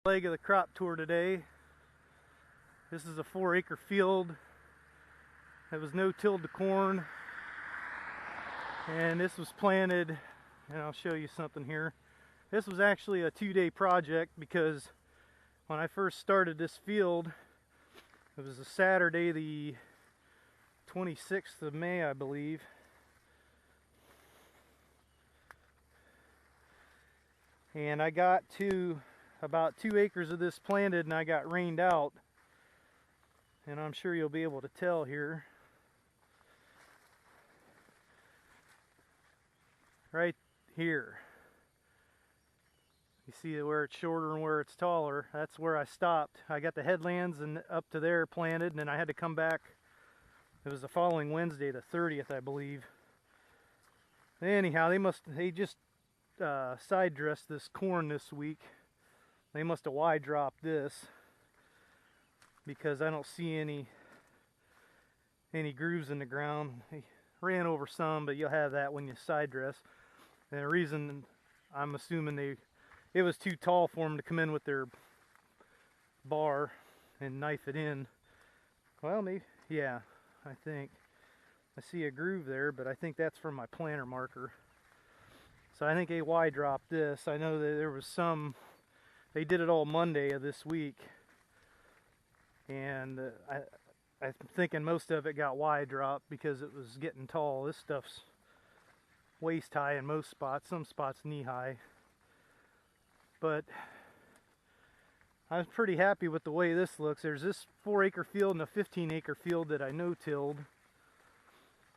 Leg of the crop tour today. This is a 4-acre field that was no-tilled to corn, and this was planted, and I'll show you something here. This was actually a 2-day project because when I first started this field, it was a Saturday, the 26th of May, I believe. And I got to about 2 acres of this planted and I got rained out. And I'm sure you'll be able to tell here. Right here. You see where it's shorter and where it's taller. That's where I stopped. I got the headlands and up to there planted, and then I had to come back. It was the following Wednesday, the 30th, I believe. Anyhow, they just side dressed this corn this week. They must have Y dropped this because I don't see any grooves in the ground. They ran over some, but you'll have that when you side dress. And the reason, I'm assuming it was too tall for them to come in with their bar and knife it in. Well, maybe, yeah, I think I see a groove there, but I think that's from my planter marker. So I think they Y dropped this. I know that there was some, they did it all Monday of this week, and I'm thinking most of it got Y dropped because it was getting tall. This stuff's waist high in most spots, some spots knee high. But I was pretty happy with the way this looks. There's this 4-acre field and a 15-acre field that I no-tilled,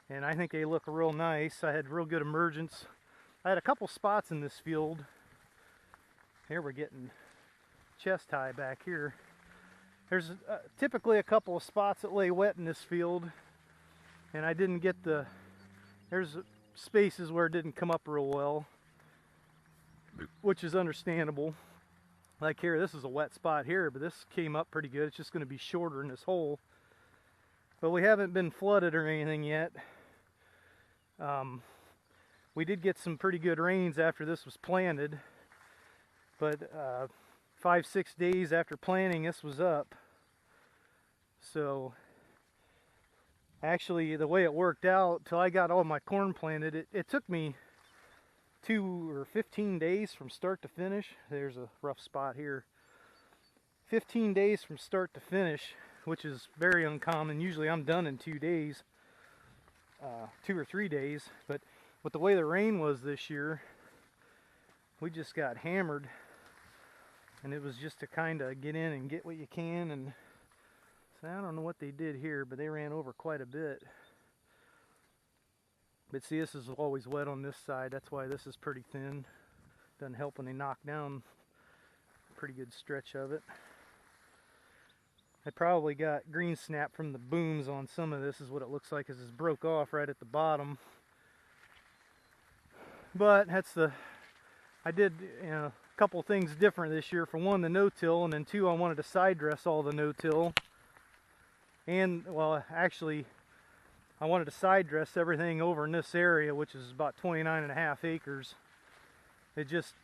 and I think they look real nice. I had real good emergence. I had a couple spots in this field. Here we're getting chest high back here. There's typically a couple of spots that lay wet in this field, and I didn't get there's spaces where it didn't come up real well, which is understandable. Like here, this is a wet spot here, but this came up pretty good. It's just going to be shorter in this hole. But we haven't been flooded or anything yet. We did get some pretty good rains after this was planted, but 5-6 days after planting, this was up. So actually, the way it worked out, till I got all my corn planted, it took me 2 or 15 days from start to finish. There's a rough spot here. 15 days from start to finish, which is very uncommon. Usually I'm done in 2 days, 2 or 3 days. But with the way the rain was this year, we just got hammered, and it was just to kind of get in and get what you can. And so I don't know what they did here, but they ran over quite a bit. But see, this is always wet on this side. That's why this is pretty thin. Doesn't help when they knock down a pretty good stretch of it. I probably got green snap from the booms on some of this, is what it looks like, as it's broke off right at the bottom. But I did a couple things different this year. For one, the no-till, and then two, I wanted to side dress all the no-till. And, well, actually, I wanted to side dress everything over in this area, which is about 29.5 acres. It just,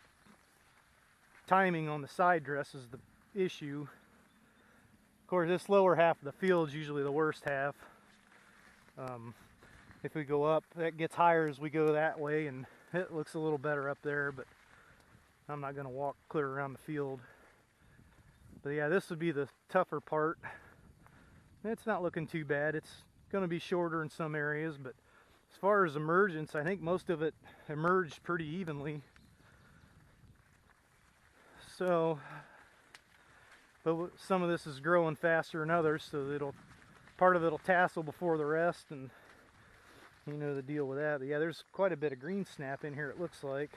timing on the side dress is the issue. Of course, this lower half of the field is usually the worst half. If we go up, that gets higher as we go that way, and it looks a little better up there, but I'm not going to walk clear around the field. But yeah, this would be the tougher part. It's not looking too bad. It's going to be shorter in some areas, but as far as emergence, I think most of it emerged pretty evenly. So, but some of this is growing faster than others, so part of it'll tassel before the rest, and you know the deal with that. But yeah, there's quite a bit of green snap in here, it looks like,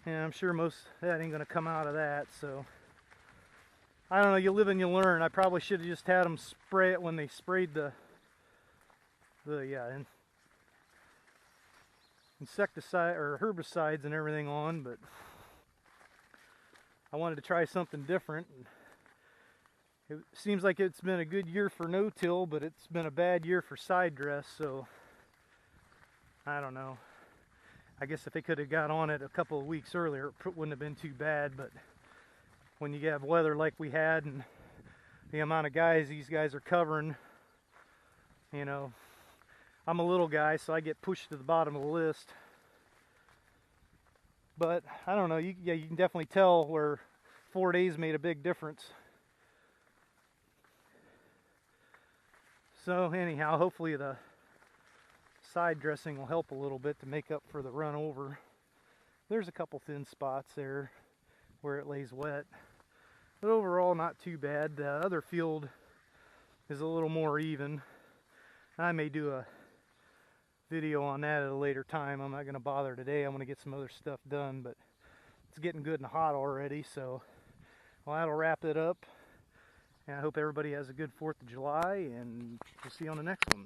and I'm sure most of that ain't going to come out of that. So I don't know, you live and you learn. I probably should have just had them spray it when they sprayed the insecticide or herbicides and everything on, but I wanted to try something different. It seems like it's been a good year for no-till, but it's been a bad year for side dress, so I don't know. I guess if they could have got on it a couple of weeks earlier, it wouldn't have been too bad, but when you have weather like we had and the amount of guys these guys are covering, you know, I'm a little guy, so I get pushed to the bottom of the list. But I don't know, you can definitely tell where 4 days made a big difference. So anyhow, hopefully the side dressing will help a little bit to make up for the run over. There's a couple thin spots there where it lays wet, but overall not too bad. The other field is a little more even. I may do a video on that at a later time. I'm not going to bother today. I'm going to get some other stuff done, but it's getting good and hot already, so well, that'll wrap it up. And I hope everybody has a good 4th of July, and we'll see you on the next one.